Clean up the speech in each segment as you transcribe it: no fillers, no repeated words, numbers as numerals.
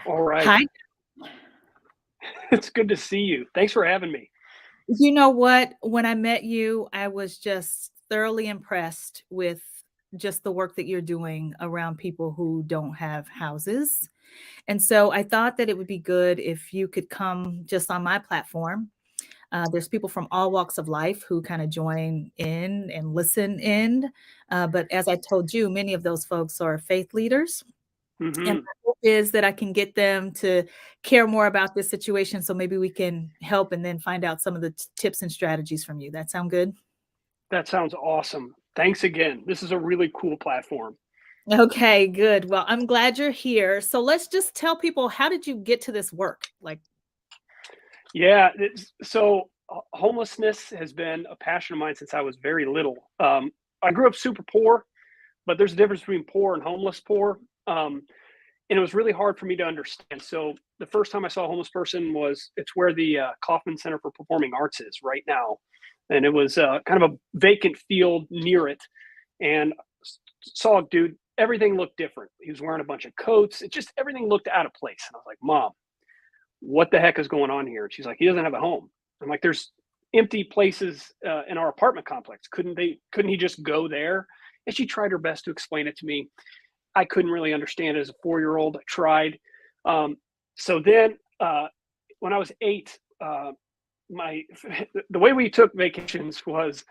All right. Hi. It's good to see you. Thanks for having me. You know what? When I met you, I was just thoroughly impressed with just the work that you're doing around people who don't have houses. And so I thought that it would be good if you could come just on my platform. There's people from all walks of life who kind of join in and listen in. But as I told you, many of those folks are faith leaders. And Hmm. my hope is that I can get them to care more about this situation so maybe we can help and then find out some of the tips and strategies from you. That sound good? That sounds awesome. Thanks again. This is a really cool platform. Okay, good. Well, I'm glad you're here. So let's just tell people, how did you get to this work? Like, Yeah. Homelessness has been a passion of mine since I was very little. I grew up super poor, but there's a difference between poor and homeless poor. And it was really hard for me to understand. So the first time I saw a homeless person it's where the Kaufman Center for Performing Arts is right now. And it was kind of a vacant field near it. And saw a dude, everything looked different. He was wearing a bunch of coats. Everything looked out of place. And I was like, Mom, what the heck is going on here? And she's like, he doesn't have a home. I'm like, there's empty places in our apartment complex. Couldn't he just go there? And she tried her best to explain it to me. I couldn't really understand it as a 4-year-old. I tried. Um, so then when I was 8, my the way we took vacations was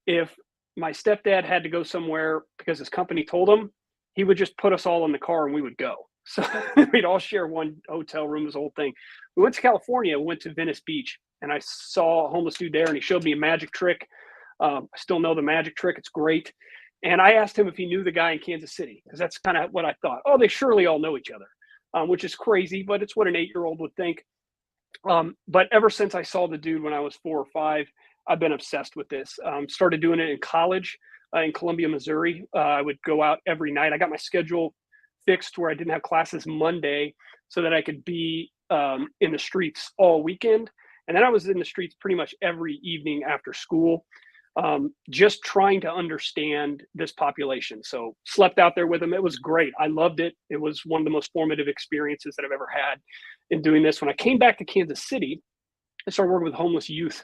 if my stepdad had to go somewhere because his company told him, he would just put us all in the car and we would go. So we'd all share one hotel room, this whole thing. We went to California, we went to Venice Beach, and I saw a homeless dude there and he showed me a magic trick. I still know the magic trick. It's great. And I asked him if he knew the guy in Kansas City, because that's kind of what I thought. Oh, they surely all know each other, which is crazy, but it's what an 8-year-old would think. But ever since I saw the dude when I was 4 or 5, I've been obsessed with this. Started doing it in college in Columbia, Missouri. I would go out every night. I got my schedule fixed where I didn't have classes Monday so that I could be in the streets all weekend. And then I was in the streets pretty much every evening after school, just trying to understand this population. So slept out there with them. It was great. I loved it. It was one of the most formative experiences that I've ever had in doing this. When I came back to Kansas City, I started working with homeless youth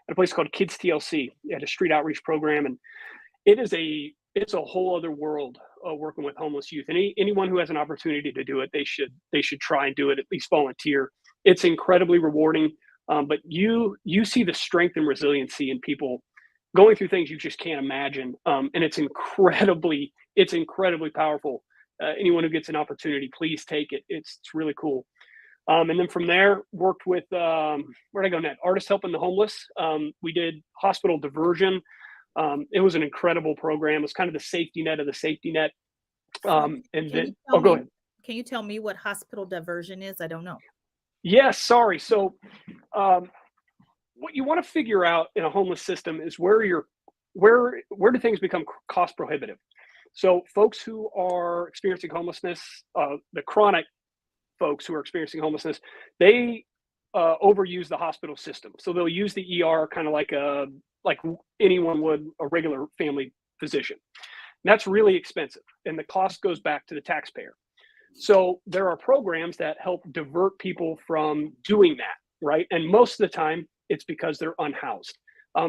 at a place called Kids TLC. They had a street outreach program, and it's a whole other world working with homeless youth. Anyone who has an opportunity to do it, they should try and do it, at least volunteer. It's incredibly rewarding, but you see the strength and resiliency in people going through things you just can't imagine, and it's incredibly powerful. Anyone who gets an opportunity, please take it. It's really cool. And then from there, worked with where'd I go next? Artists Helping the Homeless. We did hospital diversion. It was an incredible program. It was kind of the safety net of the safety net. so And can you then, tell oh, go me? ahead. Can you tell me what hospital diversion is? I don't know. Yes, sorry. So, um, what you want to figure out in a homeless system is where do things become cost prohibitive. So, folks who are experiencing homelessness, the chronic folks who are experiencing homelessness, they overuse the hospital system. So they'll use the ER kind of like anyone would a regular family physician. And that's really expensive, and the cost goes back to the taxpayer. So there are programs that help divert people from doing that, right? And most of the time, it's because they're unhoused.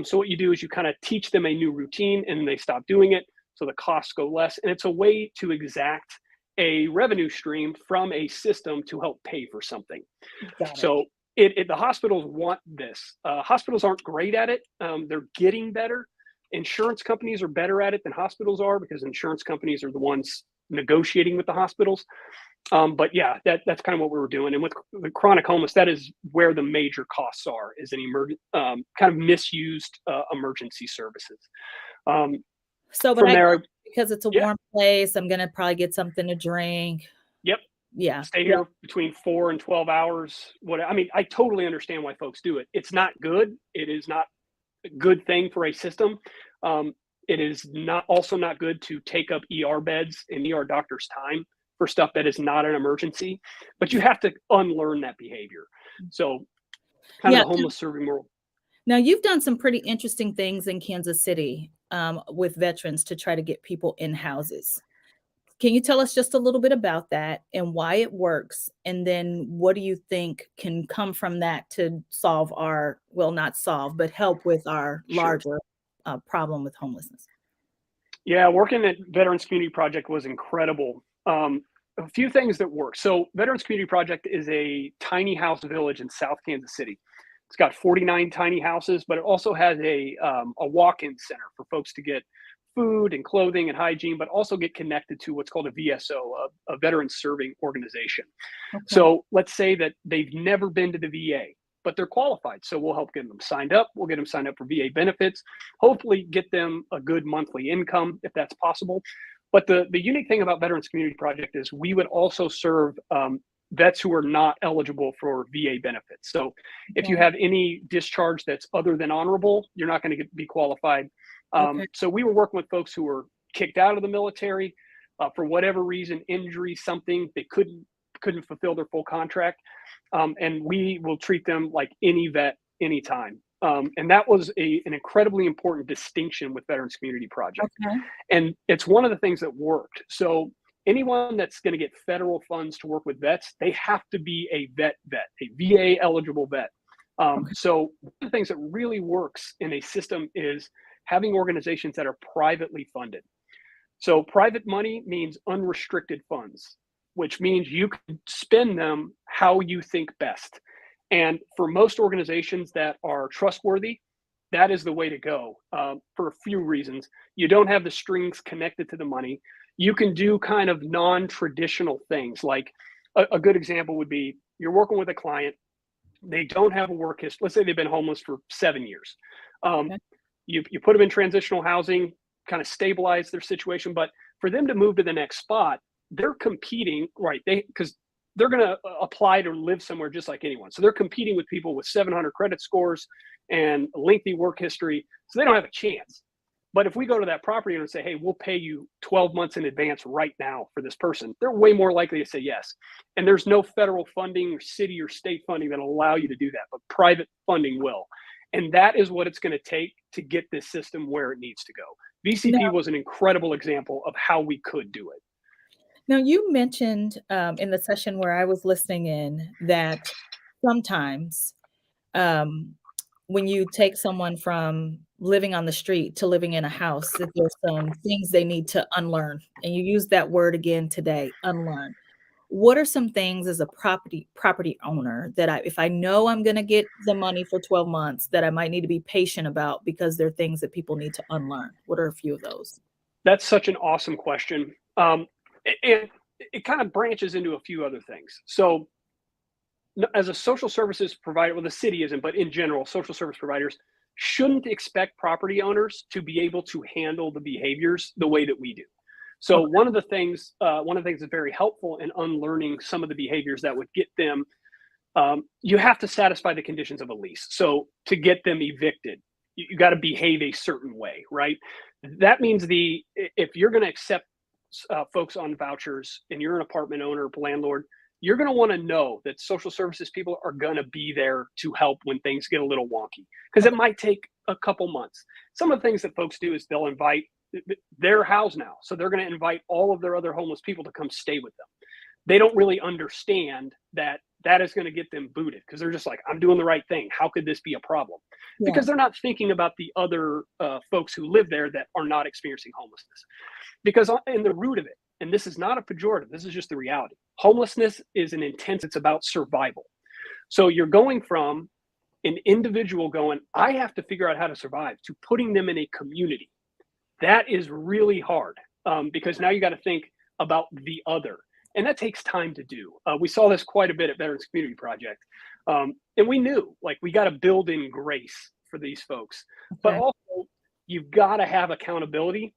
So what you do is you kind of teach them a new routine, and they stop doing it, so the costs go less. And it's a way to exact a revenue stream from a system to help pay for something. Got it. So the hospitals want this. Hospitals aren't great at it. They're getting better. Insurance companies are better at it than hospitals are, because insurance companies are the ones negotiating with the hospitals. But yeah, that's kind of what we were doing. And with the chronic homeless, that is where the major costs are, is in kind of misused emergency services. Um, So, but from I there, guess because it's a yeah, warm place, I'm gonna probably get something to drink. yep. Yeah. Stay Yeah. here between 4 and 12 hours. I totally understand why folks do it. It's not good. It is not a good thing for a system. Um, it is not good to take up ER beds and ER doctors' time for stuff that is not an emergency. But you have to unlearn that behavior. So, kind of Yeah. the homeless serving world. Now, you've done some pretty interesting things in Kansas City with veterans to try to get people in houses. Can you tell us just a little bit about that and why it works? And then what do you think can come from that to solve our, well, not solve, but help with our Sure. larger problem with homelessness? Yeah, working at Veterans Community Project was incredible. A few things that work. So, Veterans Community Project is a tiny house village in South Kansas City. It's got 49 tiny houses, but it also has a walk-in center for folks to get food and clothing and hygiene, but also get connected to what's called a VSO, a veteran serving organization. Okay. So let's say that they've never been to the VA, but they're qualified. So we'll help get them signed up. We'll get them signed up for VA benefits, hopefully get them a good monthly income if that's possible. But the unique thing about Veterans Community Project is we would also serve vets who are not eligible for VA benefits. So if you Okay. have any discharge that's other than honorable, you're not going to be qualified. Okay. So we were working with folks who were kicked out of the military for whatever reason, injury, something they couldn't fulfill their full contract, and we will treat them like any vet anytime. And that was an incredibly important distinction with Veterans Community Project, Okay. and it's one of the things that worked. So anyone that's going to get federal funds to work with vets, they have to be a a VA eligible vet. Okay. So one of the things that really works in a system is having organizations that are privately funded. So private money means unrestricted funds, which means you can spend them how you think best. And for most organizations that are trustworthy, that is the way to go for a few reasons. You don't have the strings connected to the money. You can do kind of non traditional things. Like a good example would be you're working with a client, they don't have a work history. Let's say they've been homeless for 7 years. Um, Okay. you put them in transitional housing, kind of stabilize their situation. But for them to move to the next spot, they're competing, right? Because they're going to apply to live somewhere just like anyone. So they're competing with people with 700 credit scores and a lengthy work history. So they don't have a chance. But if we go to that property owner and say, hey, we'll pay you 12 months in advance right now for this person, they're way more likely to say yes. And there's no federal funding or city or state funding that'll allow you to do that, but private funding will. And that is what it's going to take to get this system where it needs to go. VCP Now, was an incredible example of how we could do it. now you mentioned in the session where I was listening in that sometimes um, when you take someone from living on the street to living in a house, that there's some things they need to unlearn. And you use that word again today, unlearn. What are some things as a property owner that if I know I'm going to get the money for 12 months, that I might need to be patient about because there are things that people need to unlearn? What are a few of those? That's such an awesome question. And it kind of branches into a few other things. So, as a social services provider, well, the city isn't, but in general, social service providers shouldn't expect property owners to be able to handle the behaviors the way that we do. So Okay. one of the things that's very helpful in unlearning some of the behaviors that would get them, you have to satisfy the conditions of a lease. So to get them evicted, you got to behave a certain way, right? That means if you're going to accept folks on vouchers and you're an apartment owner, landlord, you're going to want to know that social services people are going to be there to help when things get a little wonky because it Okay. might take a couple months. Some of the things that folks do is they'll invite their house now. So they're going to invite all of their other homeless people to come stay with them. They don't really understand that that is going to get them booted because they're just like, I'm doing the right thing. How could this be a problem? Because Yeah. they're not thinking about the other folks who live there that are not experiencing homelessness. Because in the root of it, and this is not a pejorative, this is just the reality. Homelessness is an intense, it's about survival. So you're going from an individual going, I have to figure out how to survive, to putting them in a community. That is really hard because now you got to think about the other. And that takes time to do. We saw this quite a bit at Veterans Community Project. And we knew like we got to build in grace for these folks. But Okay. also, you've got to have accountability,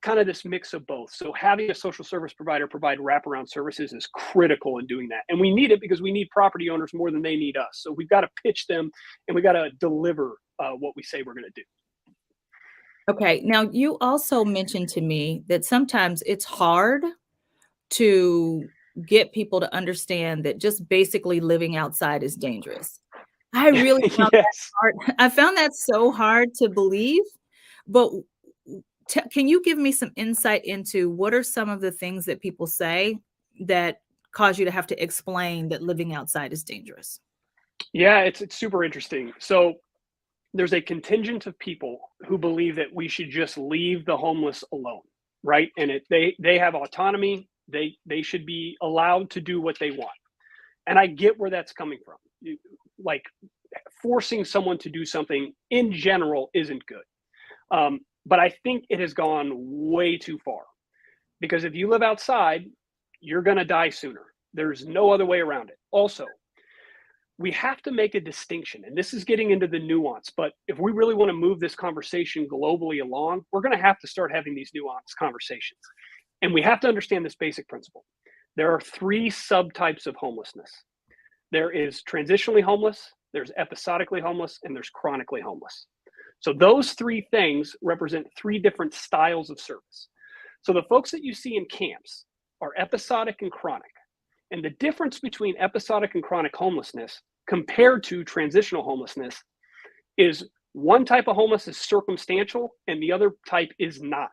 kind of this mix of both. So having a social service provider provide wraparound services is critical in doing that. And we need it because we need property owners more than they need us. So we've got to pitch them and we got to deliver what we say we're going to do. Okay. Now, you also mentioned to me that sometimes it's hard to get people to understand that just basically living outside is dangerous. I really found that Yes. hard. I found that so hard to believe, but Can you give me some insight into what are some of the things that people say that cause you to have to explain that living outside is dangerous? Yeah, it's super interesting. So there's a contingent of people who believe that we should just leave the homeless alone, right? And they have autonomy. They should be allowed to do what they want. And I get where that's coming from. Like forcing someone to do something in general isn't good. But I think it has gone way too far because if you live outside, you're going to die sooner. There's no other way around it. Also, we have to make a distinction, and this is getting into the nuance, but if we really want to move this conversation globally along, we're going to have to start having these nuanced conversations. And we have to understand this basic principle. There are three subtypes of homelessness. There is transitionally homeless, there's episodically homeless, and there's chronically homeless. So those three things represent three different styles of service. So the folks that you see in camps are episodic and chronic. And the difference between episodic and chronic homelessness compared to transitional homelessness is one type of homeless is circumstantial and the other type is not.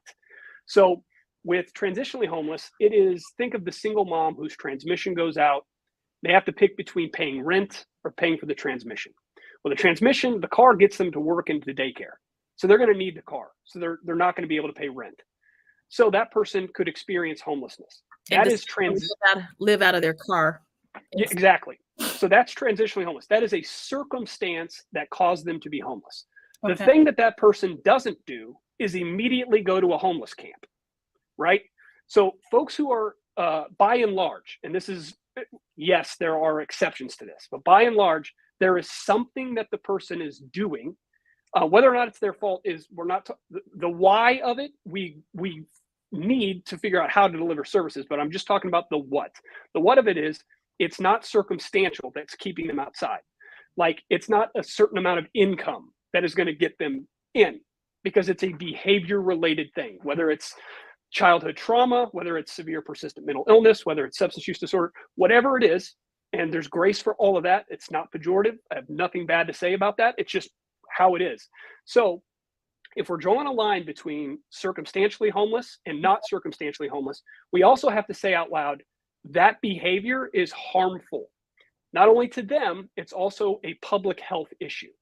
So with transitionally homeless, it is, think of the single mom whose transmission goes out. They have to pick between paying rent or paying for the transmission. Well, the transmission, the car gets them to work and to daycare. So they're going to need the car. So they're not going to be able to pay rent. So that person could experience homelessness. And That is live out of their car. Yeah, exactly. So that's transitionally homeless. That is a circumstance that caused them to be homeless. The thing that person doesn't do is immediately go to a homeless camp, right? So folks who are, by and large, and this is, yes, there are exceptions to this, but by and large, there is something that the person is doing. Whether or not it's their fault is we're not the why of it. We need to figure out how to deliver services, but I'm just talking about the what. The what of it is it's not circumstantial that's keeping them outside. Like it's not a certain amount of income that is going to get them in because it's a behavior related thing, whether it's childhood trauma, whether it's severe persistent mental illness, whether it's substance use disorder, whatever it is. And there's grace for all of that. It's not pejorative. I have nothing bad to say about that. It's just how it is. So if we're drawing a line between circumstantially homeless and not circumstantially homeless, we also have to say out loud that behavior is harmful, not only to them, it's also a public health issue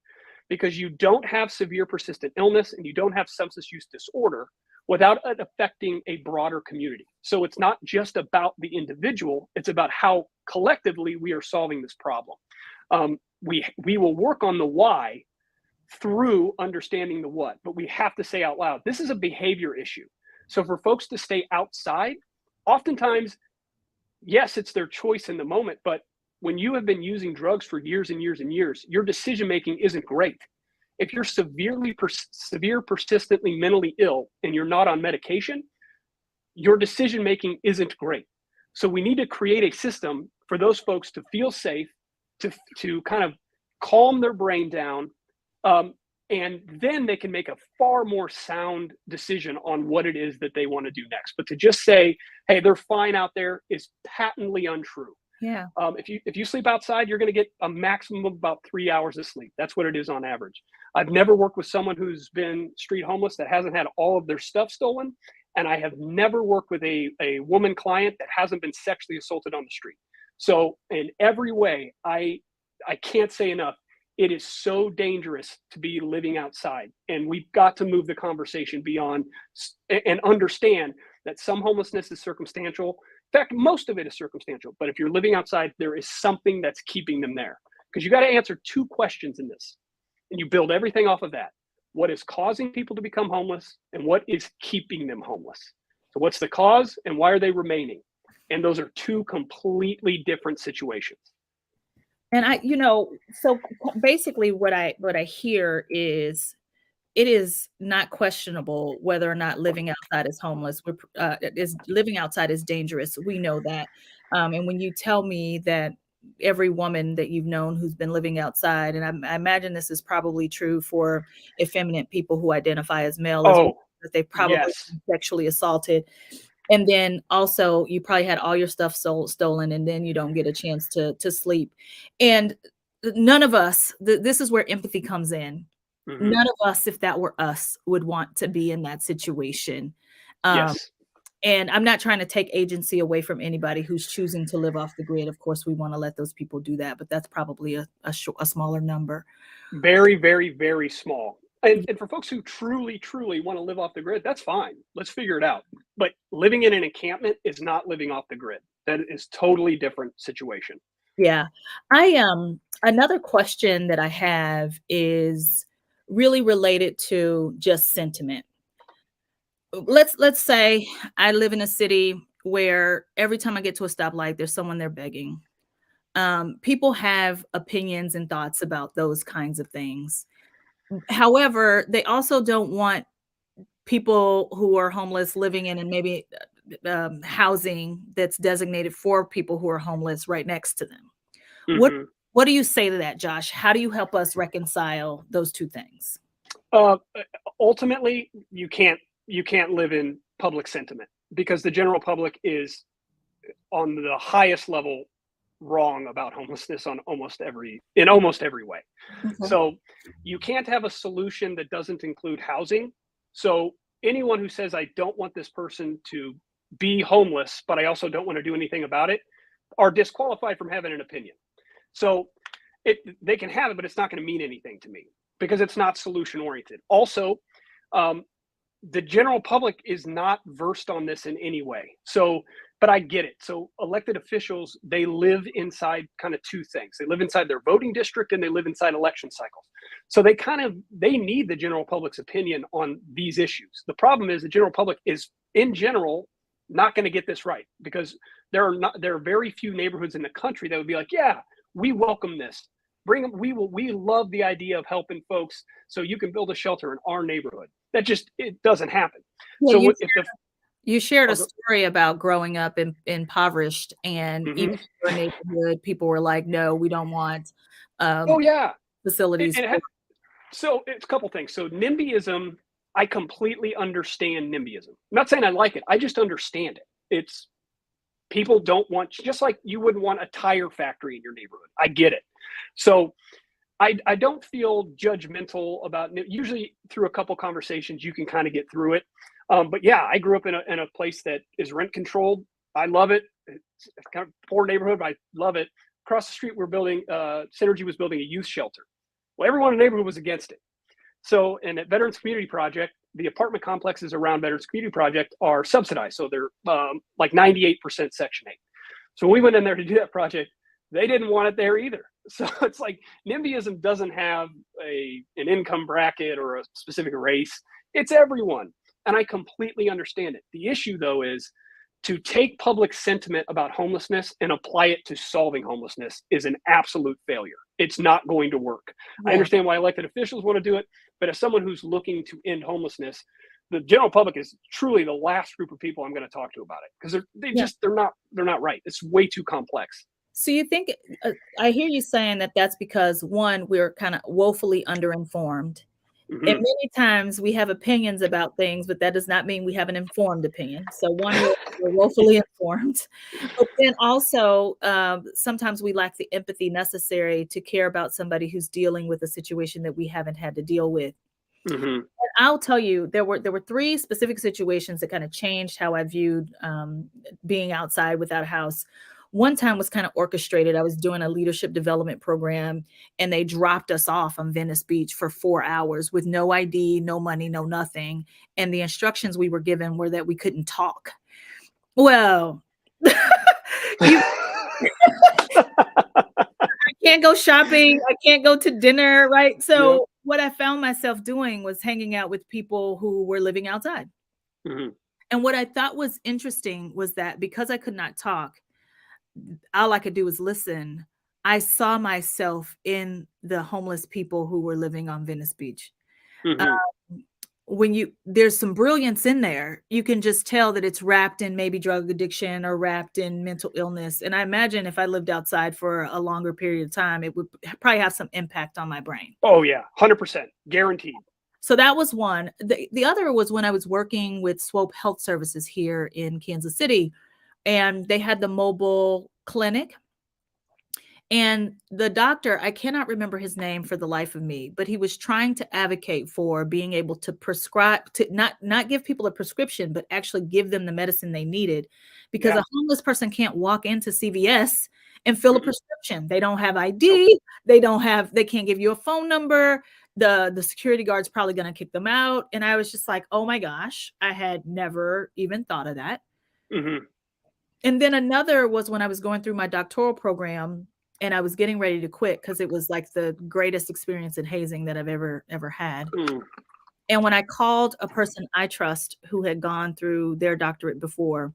because you don't have severe persistent illness and you don't have substance use disorder without it affecting a broader community. So it's not just about the individual, it's about how collectively we are solving this problem. We will work on the why through understanding the what, but we have to say out loud, this is a behavior issue. So for folks to stay outside, oftentimes, yes, it's their choice in the moment, but when you have been using drugs for years and years and years, your decision-making isn't great. If you're severe, persistently mentally ill and you're not on medication, your decision-making isn't great. So we need to create a system for those folks to feel safe, to kind of calm their brain down, and then they can make a far more sound decision on what it is that they want to do next. But to just say, hey, they're fine out there is patently untrue. Yeah. If you sleep outside, you're going to get a maximum of about 3 hours of sleep. That's what it is on average. I've never worked with someone who's been street homeless that hasn't had all of their stuff stolen. And I have never worked with a woman client that hasn't been sexually assaulted on the street. So in every way, I can't say enough. It is so dangerous to be living outside. And we've got to move the conversation beyond and understand that some homelessness is circumstantial. In fact, most of it is circumstantial. But if you're living outside, there is something that's keeping them there. Because you got to answer two questions in this. And you build everything off of that. What is causing people to become homeless? And what is keeping them homeless? So what's the cause and why are they remaining? And those are two completely different situations. And so basically what I hear is it is not questionable whether or not living outside is homeless. Living outside is dangerous. We know that. And when you tell me that every woman that you've known who's been living outside, and I imagine this is probably true for effeminate people who identify as male as well, that they've probably been sexually assaulted. And then also you probably had all your stuff stolen and then you don't get a chance to sleep. And none of us, this is where empathy comes in. Hmm. None of us, if that were us, would want to be in that situation. Um, Yes. and I'm not trying to take agency away from anybody who's choosing to live off the grid. Of course, we want to let those people do that, but that's probably a smaller number. Very, very, very small. And for folks who truly, truly want to live off the grid, that's fine. Let's figure it out. But living in an encampment is not living off the grid. That is totally different situation. Yeah. Another question that I have is really related to just sentiment. Let's say I live in a city where every time I get to a stoplight, there's someone there begging. People have opinions and thoughts about those kinds of things. However, they also don't want people who are homeless living in and maybe housing that's designated for people who are homeless right next to them. What Hmm. what do you say to that, Josh? How do you help us reconcile those two things? Uh, Ultimately, you can't live in public sentiment because the general public is on the highest level wrong about homelessness on almost every way. Okay. So you can't have a solution that doesn't include housing. So anyone who says I don't want this person to be homeless, but I also don't want to do anything about it, are disqualified from having an opinion. So they can have it, but it's not going to mean anything to me because it's not solution oriented. Also, um, the general public is not versed on this in any way. So, but I get it. So, elected officials, they live inside kind of two things. They live inside their voting district and they live inside election cycles. So they need the general public's opinion on these issues. The problem is the general public is in general not going to get this right because there are very few neighborhoods in the country that would be like, yeah, we welcome this. Bring them. We love the idea of helping folks so you can build a shelter in our neighborhood. It doesn't happen. Yeah, So if the you shared a oh, story about growing up impoverished, and even mhm. in your neighborhood, people were like, "No, we don't want um, Oh yeah, facilities and for." so it's a couple things. So NIMBYism, I completely understand NIMBYism. I'm not saying I like it. I just understand it. It's people don't want, just like you wouldn't want a tire factory in your neighborhood. I get it. So I don't feel judgmental about it. Usually through a couple conversations you can kind of get through it. But yeah, I grew up in a place that is rent controlled. I love it. It's kind of poor neighborhood, but I love it. Across the street, we're building. Synergy was building a youth shelter. Well, everyone in the neighborhood was against it. So, and at Veterans Community Project, the apartment complexes around Veterans Community Project are subsidized, so they're like 98% Section 8. So when we went in there to do that project, they didn't want it there either. So it's like NIMBYism doesn't have an income bracket or a specific race. It's everyone. And I completely understand it. The issue, though, is to take public sentiment about homelessness and apply it to solving homelessness is an absolute failure. It's not going to work. I Yeah, understand why elected officials want to do it, but as someone who's looking to end homelessness, the general public is truly the last group of people I'm going to talk to about it because yeah. they're not right. It's way too complex. So you think I hear you saying that that's because, one, we're kinda woefully underinformed, and Hmm. many times we have opinions about things, but that does not mean we have an informed opinion. So one, we're woefully informed, but then also, sometimes we lack the empathy necessary to care about somebody who's dealing with a situation that we haven't had to deal with. Hmm. And I'll tell you, there were 3 specific situations that kinda changed how I viewed, being outside without a house. One time was kinda orchestrated. I was doing a leadership development program, and they dropped us off on Venice Beach for 4 hours with no ID, no money, no nothing, and the instructions we were given were that we couldn't talk. Well, you can't go shopping, I can't go to dinner, right? Yep. So, what I found myself doing was hanging out with people who were living outside. Hmm. And what I thought was interesting was that because I could not talk, all I could do was listen. I saw myself in the homeless people who were living on Venice Beach. Uh, Hmm. when you there's some brilliance in there, you can just tell that it's wrapped in maybe drug addiction or wrapped in mental illness. And I imagine if I lived outside for a longer period of time, it would probably have some impact on my brain. Oh yeah, 100% guaranteed. So that was one. The other was when I was working with Swope Health Services here in Kansas City, and they had the mobile clinic. And the doctor, I cannot remember his name for the life of me, but he was trying to advocate for being able to prescribe, to not give people a prescription, but actually give them the medicine they needed, because Yeah. a homeless person can't walk into CVS and fill a Mm-mm. prescription. They don't have Nope. ID, they can't give you a phone number. The security guard's probably going to kick them out. And I was just like, oh my gosh, I had never even thought of that. Hmm. And then another was when I was going through my doctoral program and I was getting ready to quit because it was like the greatest experience in hazing that I've ever had. Mm. And when I called a person I trust who had gone through their doctorate before,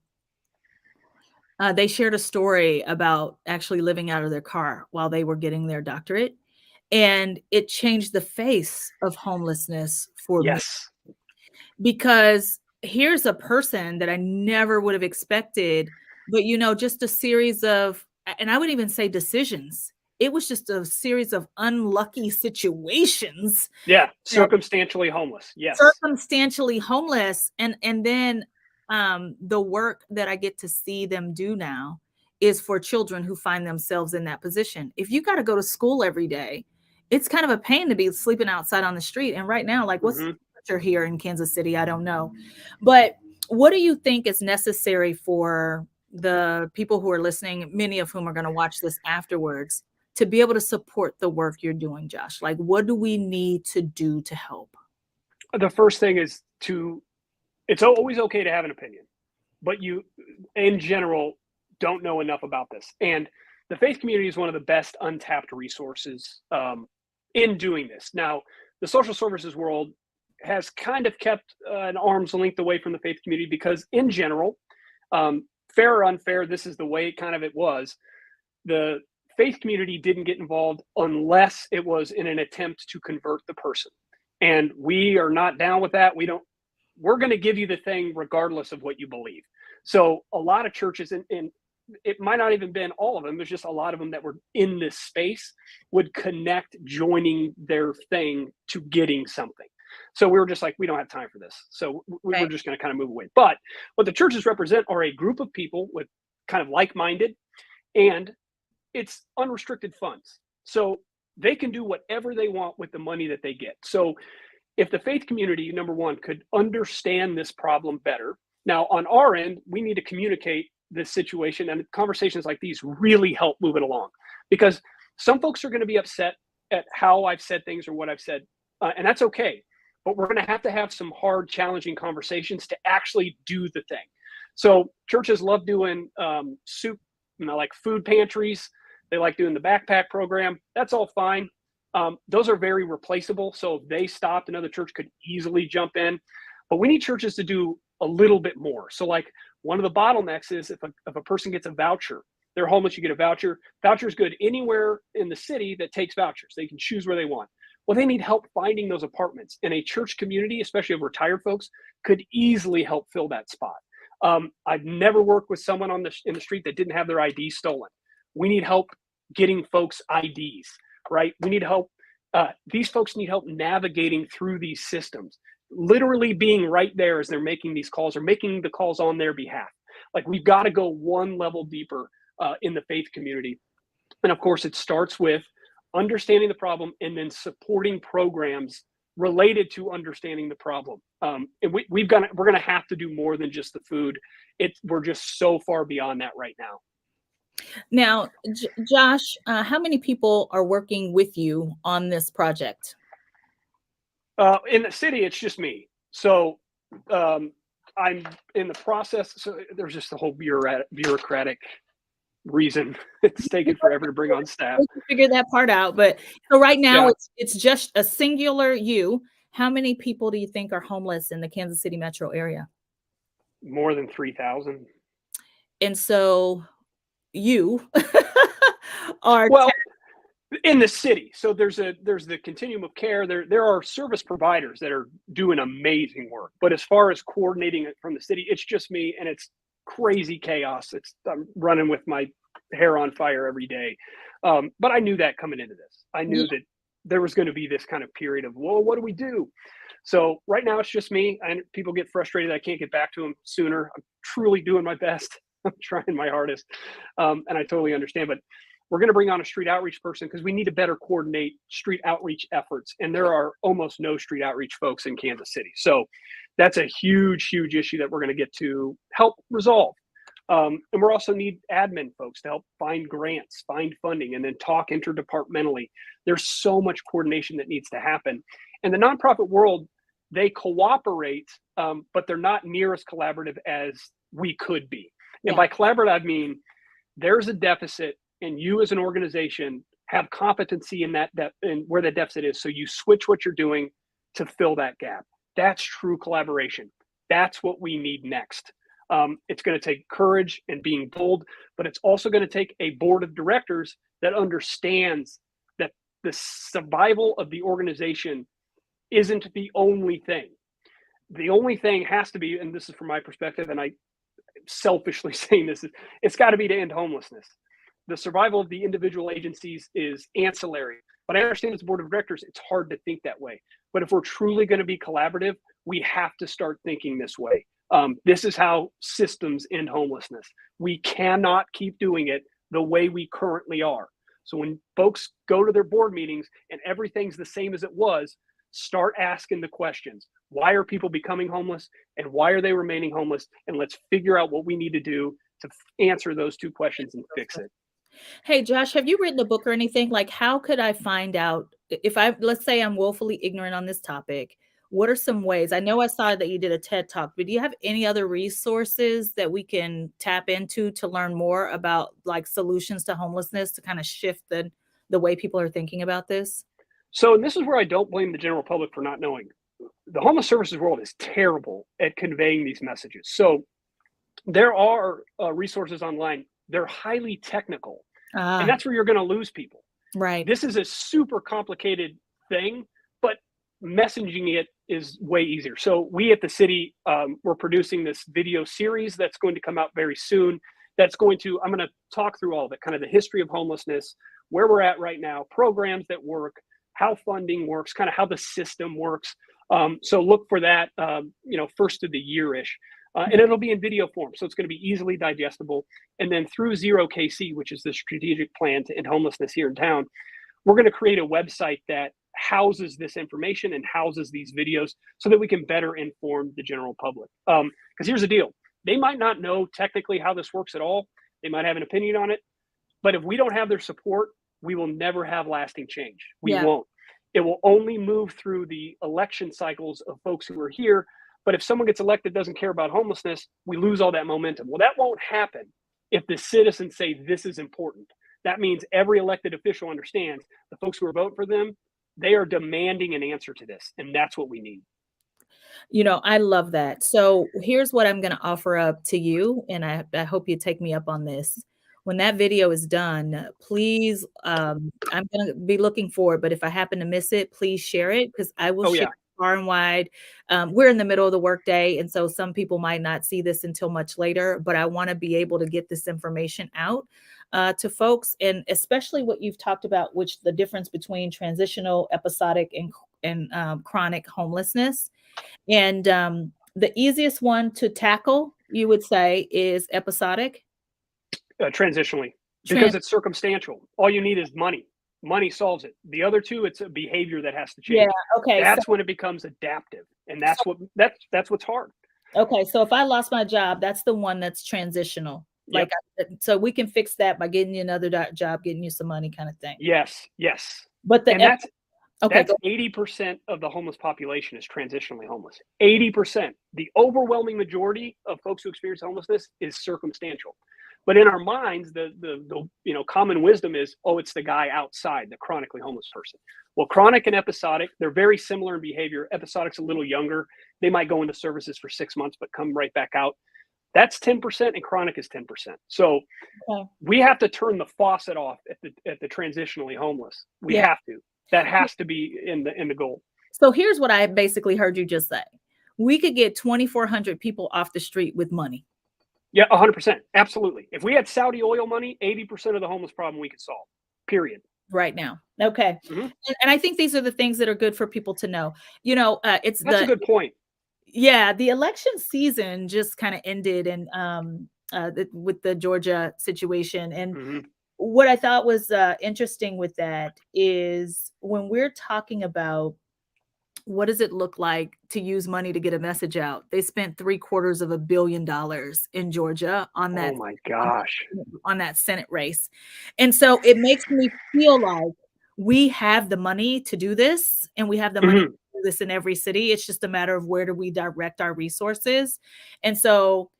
they shared a story about actually living out of their car while they were getting their doctorate. And it changed the face of homelessness for me, Yes. because here's a person that I never would have expected, but just a series of, and I would even say decisions. It was just a series of unlucky situations Yeah. that Circumstantially homeless. Yes. circumstantially homeless, and then the work that I get to see them do now is for children who find themselves in that position. If you got to go to school every day, it's kind of a pain to be sleeping outside on the street. And right now, like, what's the Hmm. temperature here in Kansas City? I don't know. But what do you think is necessary for the people who are listening, many of whom are going to watch this afterwards, to be able to support the work you're doing, Josh? Like, what do we need to do to help? The first thing is it's always okay to have an opinion, but you, in general, don't know enough about this. And the faith community is one of the best untapped resources in doing this. Now, the social services world has kind of kept an arm's length away from the faith community because, in general, fair or unfair, this is the way it was. The faith community didn't get involved unless it was in an attempt to convert the person. And we are not down with that. We're going to give you the thing regardless of what you believe. So a lot of churches, and it might not even been all of them, there's just a lot of them that were in this space, would connect joining their thing to getting something. So we were just like, we don't have time for this. So we were Right. just going to kind of move away. But what the churches represent are a group of people with kind of like-minded, and it's unrestricted funds. So they can do whatever they want with the money that they get. So if the faith community, number one, could understand this problem better. Now, on our end, we need to communicate this situation, and conversations like these really help move it along, because some folks are going to be upset at how I've said things or what I've said, and that's okay. But we're going to have some hard, challenging conversations to actually do the thing. So churches love doing soup, like food pantries. They like doing the backpack program. That's all fine. Those are very replaceable. So if they stopped, another church could easily jump in. But we need churches to do a little bit more. So, like, one of the bottlenecks is if a person gets a voucher, they're homeless, you get a voucher. Voucher is good anywhere in the city that takes vouchers. They can choose where they want. Well, they need help finding those apartments. And a church community, especially of retired folks, could easily help fill that spot. I've never worked with someone in the street that didn't have their ID stolen. We need help getting folks IDs, right? We need help. These folks need help navigating through these systems, literally being right there as they're making these calls or making the calls on their behalf. Like, we've got to go one level deeper in the faith community. And of course, it starts with understanding the problem and then supporting programs related to understanding the problem. And we're going to have to do more than just the food. We're just so far beyond that right now. Now, Josh, how many people are working with you on this project? In the city, it's just me. So I'm in the process. So there's just a whole bureaucratic reason it's taken forever to bring on staff. We can figure that part out. But so right now, Yeah, it's just a singular you. How many people do you think are homeless in the Kansas City metro area? more than 3,000. And so you are Well, in the city. So there's the continuum of care. There are service providers that are doing amazing work. But as far as coordinating it from the city, it's just me, and it's crazy chaos. I'm running with my hair on fire every day. But I knew that coming into this. I knew that there was going to be this kind of period of, well, what do we do? So right now it's just me. And people get frustrated I can't get back to them sooner. I'm truly doing my best. I'm trying my hardest. And I totally understand. But we're going to bring on a street outreach person because we need to better coordinate street outreach efforts. And there are almost no street outreach folks in Kansas City. So that's a huge, huge issue that we're going to get to help resolve. And we're also need admin folks to help find grants, find funding, and then talk interdepartmentally. There's so much coordination that needs to happen. And the nonprofit world, they cooperate, but they're not near as collaborative as we could be. And by collaborative, I mean there's a deficit, and you as an organization have competency in that in where the deficit is. So you switch what you're doing to fill that gap. That's true collaboration. That's what we need next. It's going to take courage and being bold, but it's also going to take a board of directors that understands that the survival of the organization isn't the only thing. The only thing has to be, and this is from my perspective, and I selfishly saying this, is it's got to be to end homelessness. The survival of the individual agencies is ancillary, but I understand as a board of directors, it's hard to think that way. But if we're truly going to be collaborative, we have to start thinking this way. This is how systems end homelessness. We cannot keep doing it the way we currently are. So when folks go to their board meetings and everything's the same as it was, start asking the questions. Why are people becoming homeless and why are they remaining homeless? And let's figure out what we need to do to answer those two questions and fix it. Hey, Josh, have you written a book or anything? Like, how could I find out if let's say I'm woefully ignorant on this topic? What are some ways? I know I saw that you did a TED Talk, but do you have any other resources that we can tap into to learn more about like solutions to homelessness to kind of shift the way people are thinking about this? So, and this is where I don't blame the general public for not knowing. The homeless services world is terrible at conveying these messages. So there are resources online. They're highly technical, and that's where you're going to lose people. Right. This is a super complicated thing, but messaging it is way easier. So we at the city, we're producing this video series that's going to come out very soon. I'm going to talk through all of it, kind of the history of homelessness, where we're at right now, programs that work, how funding works, kind of how the system works. So look for that, first of the year-ish. And it'll be in video form, so it's going to be easily digestible. And then through Zero KC, which is the strategic plan to end homelessness here in town, we're going to create a website that houses this information and houses these videos so that we can better inform the general public. Because here's the deal. They might not know technically how this works at all. They might have an opinion on it. But if we don't have their support, we will never have lasting change. We won't. It will only move through the election cycles of folks who are here. But if someone gets elected doesn't care about homelessness, we lose all that momentum. Well, that won't happen if the citizens say this is important. That means every elected official understands the folks who are voting for them, they are demanding an answer to this. And that's what we need. I love that. So here's what I'm going to offer up to you. And I hope you take me up on this. When that video is done, please, I'm going to be looking for it. But if I happen to miss it, please share it because I will share far and wide. We're in the middle of the workday. And so some people might not see this until much later. But I want to be able to get this information out to folks. And especially what you've talked about, which the difference between transitional, episodic, and chronic homelessness. And the easiest one to tackle, you would say, is episodic? Transitionally, because it's circumstantial. All you need is money. Money solves it. The other two, it's a behavior that has to change. Yeah, okay. That's when it becomes adaptive. And that's what's hard. Okay, so if I lost my job, that's the one that's transitional. Yep. So we can fix that by getting you another job, getting you some money kind of thing. Yes. But that's 80% of the homeless population is transitionally homeless. 80%. The overwhelming majority of folks who experience homelessness is circumstantial. But in our minds, the common wisdom is, it's the guy outside, the chronically homeless person. Well, chronic and episodic, they're very similar in behavior. Episodic's a little younger. They might go into services for 6 months, but come right back out. That's 10%, and chronic is 10%. So we have to turn the faucet off at the transitionally homeless. We have to. That has to be in the goal. So here's what I basically heard you just say. We could get 2,400 people off the street with money. Yeah, 100%. Absolutely. If we had Saudi oil money, 80% of the homeless problem we could solve, period. Right now. Okay. Mm-hmm. And I think these are the things that are good for people to know. That's a good point. Yeah. The election season just kind of ended and with the Georgia situation. And what I thought was interesting with that is when we're talking about what does it look like to use money to get a message out? They spent $750 million in Georgia Oh my on gosh. on that Senate race. And so it makes me feel like we have the money to do this, and we have the money to Mhm. do this in every city. It's just a matter of where do we direct our resources. And so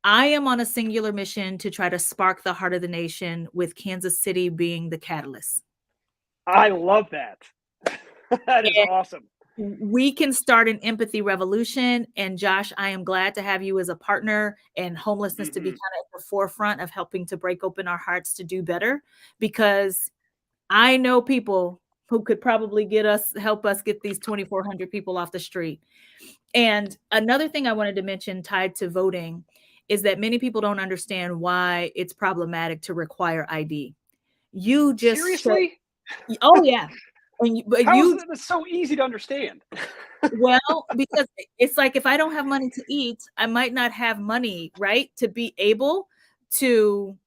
I am on a singular mission to try to spark the heart of the nation, with Kansas City being the catalyst. I love that. That is awesome. We can start an empathy revolution. And Josh, I am glad to have you as a partner, and homelessness to be Mhm. kind of at the forefront of helping to break open our hearts to do better, because I know people who could probably help us get these 2,400 people off the street. And another thing I wanted to mention tied to voting is that many people don't understand why it's problematic to require ID. You just show, Seriously? oh yeah. But How is you, that that's so easy to understand? well, because it's like if I don't have money to eat, I might not have money, right? To be able to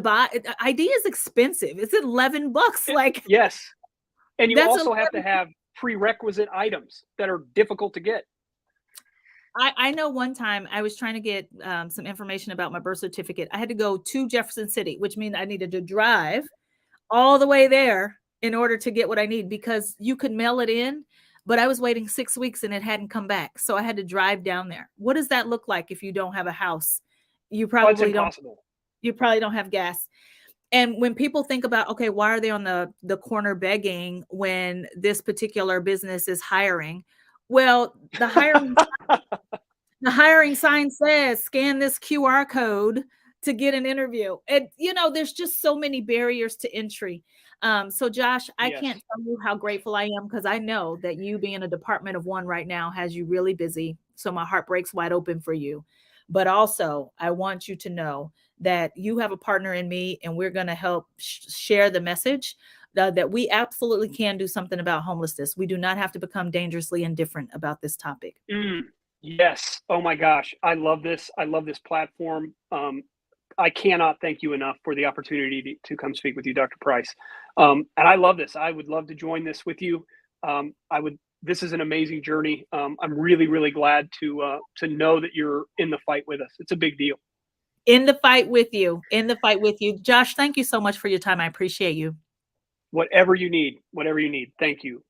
buy ID is expensive. It's 11 bucks. Like Yes, and you that's also have to have prerequisite items that are difficult to get. I know one time I was trying to get some information about my birth certificate. I had to go to Jefferson City, which means I needed to drive all the way there in order to get what I need, because you could mail it in, but I was waiting 6 weeks and it hadn't come back. So I had to drive down there. What does that look like if you don't have a house? You Oh, it's probably don't impossible. you probably don't have gas. And when people think about, okay, why are they on the corner begging when this particular business is hiring? Well, the hiring sign says scan this QR code to get an interview. And there's just so many barriers to entry. So Josh, I Yes. can't tell you how grateful I am, because I know that you being a department of one right now has you really busy. So my heart breaks wide open for you. But also, I want you to know that you have a partner in me, and we're going to help share the message that we absolutely can do something about homelessness. We do not have to become dangerously indifferent about this topic. Mm, yes. Oh my gosh. I love this. I love this platform. I cannot thank you enough for the opportunity to come speak with you, Dr. Price. And I love this. I would love to join this with you. I would. This is an amazing journey. I'm really, really glad to know that you're in the fight with us. It's a big deal. In the fight with you. In the fight with you. Josh, thank you so much for your time. I appreciate you. Whatever you need. Whatever you need. Thank you.